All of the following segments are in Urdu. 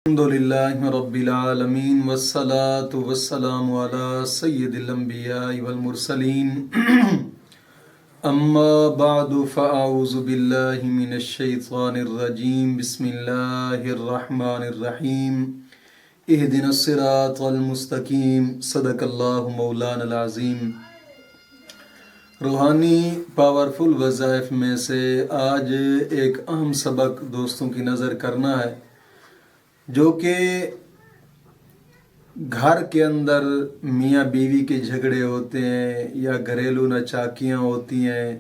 الحمدللہ رب العالمین والصلاة والسلام علی سید الانبیاء والمرسلین اما بعد فاعوذ باللہ من الشیطان الرجیم بسم اللہ الرحمن الرحیم اہدنا الصراط المستقیم صدق اللہ مولانا العظیم۔ روحانی پاورفل وظائف میں سے آج ایک اہم سبق دوستوں کی نظر کرنا ہے، جو کہ گھر کے اندر میاں بیوی کے جھگڑے ہوتے ہیں یا گھریلو ناچاکیاں ہوتی ہیں۔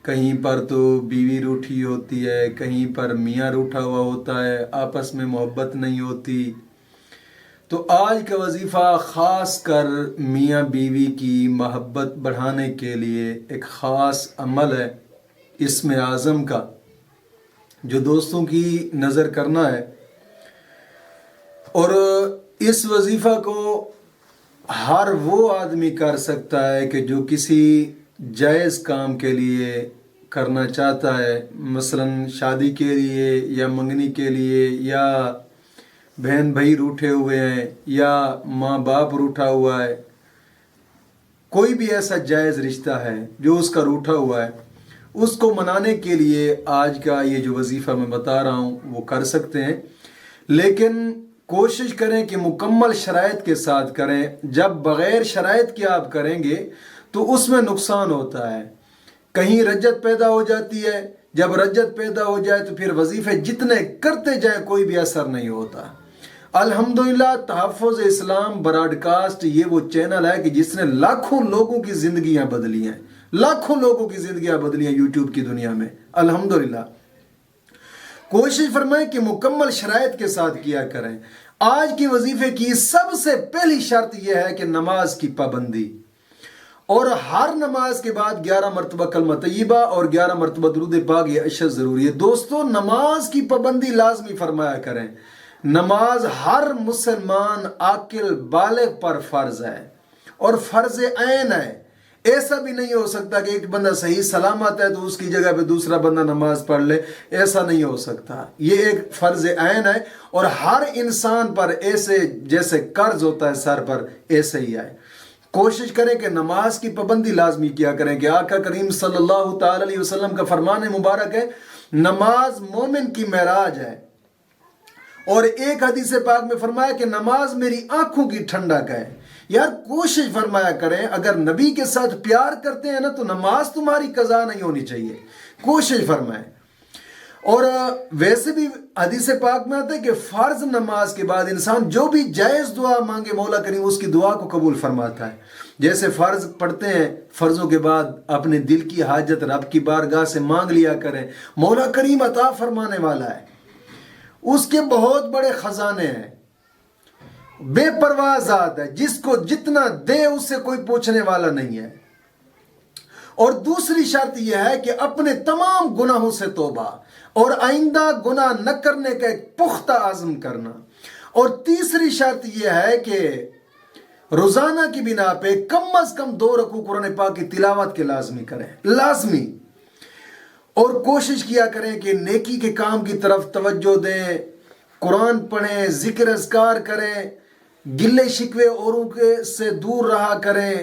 کہیں پر تو بیوی روٹھی ہوتی ہے، کہیں پر میاں روٹھا ہوا ہوتا ہے، آپس میں محبت نہیں ہوتی۔ تو آج کا وظیفہ خاص کر میاں بیوی کی محبت بڑھانے کے لیے ایک خاص عمل ہے اسم اعظم کا، جو دوستوں کی نظر کرنا ہے۔ اور اس وظیفہ کو ہر وہ آدمی کر سکتا ہے کہ جو کسی جائز کام کے لیے کرنا چاہتا ہے، مثلا شادی کے لیے یا منگنی کے لیے، یا بہن بھائی روٹھے ہوئے ہیں یا ماں باپ روٹھا ہوا ہے، کوئی بھی ایسا جائز رشتہ ہے جو اس کا روٹھا ہوا ہے، اس کو منانے کے لیے آج کا یہ جو وظیفہ میں بتا رہا ہوں وہ کر سکتے ہیں، لیکن کوشش کریں کہ مکمل شرائط کے ساتھ کریں۔ جب بغیر شرائط کے آپ کریں گے تو اس میں نقصان ہوتا ہے، کہیں رجت پیدا ہو جاتی ہے۔ جب رجت پیدا ہو جائے تو پھر وظیفے جتنے کرتے جائیں کوئی بھی اثر نہیں ہوتا۔ الحمدللہ تحفظ اسلام براڈ کاسٹ یہ وہ چینل ہے کہ جس نے لاکھوں لوگوں کی زندگیاں بدلی ہیں، لاکھوں لوگوں کی زندگیاں بدلی ہیں یوٹیوب کی دنیا میں، الحمدللہ۔ کوشش فرمائیں کہ مکمل شرائط کے ساتھ کیا کریں۔ آج کی وظیفے کی سب سے پہلی شرط یہ ہے کہ نماز کی پابندی، اور ہر نماز کے بعد 11 مرتبہ کلمہ طیبہ اور 11 مرتبہ درود پاک، یہ اشد ضروری ہے۔ دوستو نماز کی پابندی لازمی فرمایا کریں۔ نماز ہر مسلمان عاقل بالغ پر فرض ہے اور فرض عین ہے۔ ایسا بھی نہیں ہو سکتا کہ ایک بندہ صحیح سلامت ہے تو اس کی جگہ پہ دوسرا بندہ نماز پڑھ لے، ایسا نہیں ہو سکتا۔ یہ ایک فرض عین ہے اور ہر انسان پر ایسے جیسے قرض ہوتا ہے سر پر، ایسے ہی ہے۔ کوشش کریں کہ نماز کی پابندی لازمی کیا کریں کہ آقا کریم صلی اللہ تعالی علیہ وسلم کا فرمان مبارک ہے، نماز مومن کی معراج ہے۔ اور ایک حدیث پاک میں فرمایا کہ نماز میری آنکھوں کی ٹھنڈک ہے۔ یار کوشش فرمایا کریں، اگر نبی کے ساتھ پیار کرتے ہیں نا تو نماز تمہاری قضا نہیں ہونی چاہیے، کوشش فرمائیں۔ اور ویسے بھی حدیث پاک میں آتا ہے کہ فرض نماز کے بعد انسان جو بھی جائز دعا مانگے مولا کریم اس کی دعا کو قبول فرماتا ہے۔ جیسے فرض پڑھتے ہیں، فرضوں کے بعد اپنے دل کی حاجت رب کی بارگاہ سے مانگ لیا کریں، مولا کریم عطا فرمانے والا ہے، اس کے بہت بڑے خزانے ہیں، بے پرواہ ذات ہے، جس کو جتنا دے اس سے کوئی پوچھنے والا نہیں ہے۔ اور دوسری شرط یہ ہے کہ اپنے تمام گناہوں سے توبہ اور آئندہ گناہ نہ کرنے کا ایک پختہ عزم کرنا۔ اور تیسری شرط یہ ہے کہ روزانہ کی بنا پہ کم از کم 2 رکوع قرآن پاک کی تلاوت کے لازمی کریں، لازمی۔ اور کوشش کیا کریں کہ نیکی کے کام کی طرف توجہ دیں، قرآن پڑھیں، ذکر اذکار کریں، گلے شکوے اوروں کے سے دور رہا کریں۔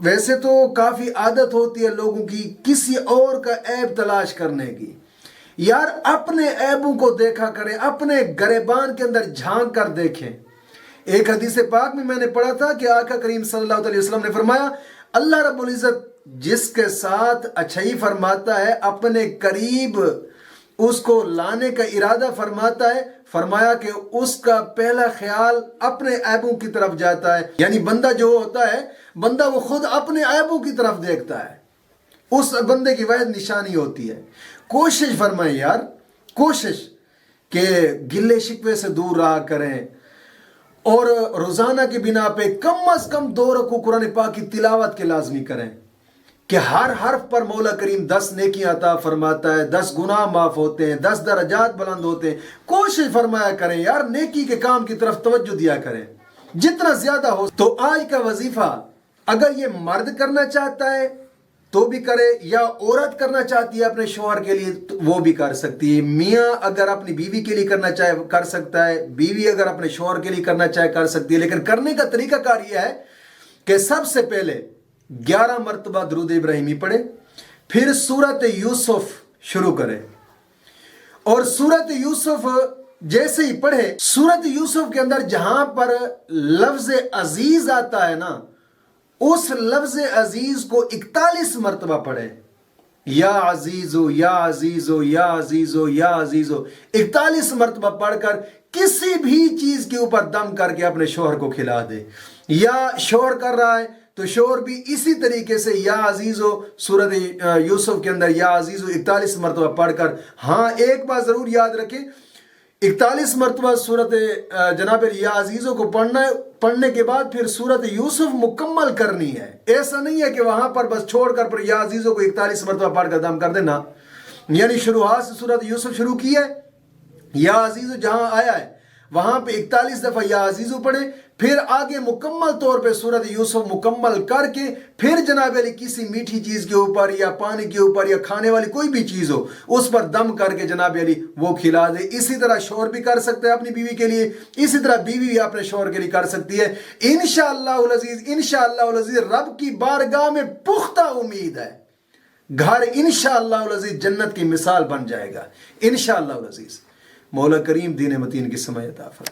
ویسے تو کافی عادت ہوتی ہے لوگوں کی کسی اور کا عیب تلاش کرنے کی۔ یار اپنے عیبوں کو دیکھا کریں، اپنے گریبان کے اندر جھانک کر دیکھیں۔ ایک حدیث پاک میں نے پڑھا تھا کہ آقا کریم صلی اللہ علیہ وسلم نے فرمایا، اللہ رب العزت جس کے ساتھ اچھائی فرماتا ہے اپنے قریب اس کو لانے کا ارادہ فرماتا ہے، فرمایا کہ اس کا پہلا خیال اپنے عیبوں کی طرف جاتا ہے۔ یعنی بندہ جو ہوتا ہے، بندہ وہ خود اپنے عیبوں کی طرف دیکھتا ہے، اس بندے کی واحد نشانی ہوتی ہے۔ کوشش فرمائیں یار، کوشش کہ گلے شکوے سے دور رہا کریں، اور روزانہ کی بنا پہ کم از کم 2 رکوع قرآن پاک کی تلاوت کے لازمی کریں کہ ہر حرف پر مولا کریم 10 نیکیاں عطا فرماتا ہے، 10 گناہ معاف ہوتے ہیں، 10 درجات بلند ہوتے ہیں۔ کوشش فرمایا کریں یار، نیکی کے کام کی طرف توجہ دیا کریں جتنا زیادہ ہو۔ تو آج کا وظیفہ اگر یہ مرد کرنا چاہتا ہے تو بھی کرے, یا عورت کرنا چاہتی ہے اپنے شوہر کے لیے تو وہ بھی کر سکتی ہے. میاں اگر اپنی بیوی کے لیے کرنا چاہے کر سکتا ہے, بیوی اگر اپنے شوہر کے لیے کرنا چاہے کر سکتی ہے. لیکن کرنے کا طریقہ کار یہ ہے کہ سب سے پہلے 11 مرتبہ درود ابراہیمی پڑھے, پھر سورت یوسف شروع کرے, اور سورت یوسف جیسے ہی پڑھے, سورت یوسف کے اندر جہاں پر لفظ عزیز آتا ہے نا, اس لفظ عزیز کو 41 مرتبہ پڑھے. یا عزیزو یا عزیزو یا عزیزو یا عزیزو 41 مرتبہ پڑھ کر کسی بھی چیز کے اوپر دم کر کے اپنے شوہر کو کھلا دے. یا شوہر کر رہا ہے تو شوہر بھی اسی طریقے سے یا عزیزو سورت یوسف کے اندر یا عزیزو 41 مرتبہ پڑھ کر. ہاں ایک بات ضرور یاد رکھیں, 41 مرتبہ سورت جناب یا عزیزوں کو پڑھنے کے بعد پھر سورت یوسف مکمل کرنی ہے. ایسا نہیں ہے کہ وہاں پر بس چھوڑ کر پھر یا عزیزوں کو 41 مرتبہ پڑھ کر دم کر دینا. یعنی شروعات سے سورت یوسف شروع کی ہے, یا عزیزو جہاں آیا ہے وہاں پہ 41 دفعہ یا عزیزو پڑھے, پھر آگے مکمل طور پہ سورت یوسف مکمل کر کے پھر جناب علی کسی میٹھی چیز کے اوپر یا پانی کے اوپر یا کھانے والی کوئی بھی چیز ہو اس پر دم کر کے جناب علی وہ کھلا دے. اسی طرح شوہر بھی کر سکتا ہے اپنی بیوی کے لیے, اسی طرح بیوی بھی اپنے شوہر کے لیے کر سکتی ہے. انشاءاللہ العزیز انشاءاللہ العزیز رب کی بارگاہ میں پختہ امید ہے, گھر انشاءاللہ العزیز جنت کی مثال بن جائے گا انشاءاللہ العزیز. مولا کریم دین متین کی سمجھ عطا فرمائے.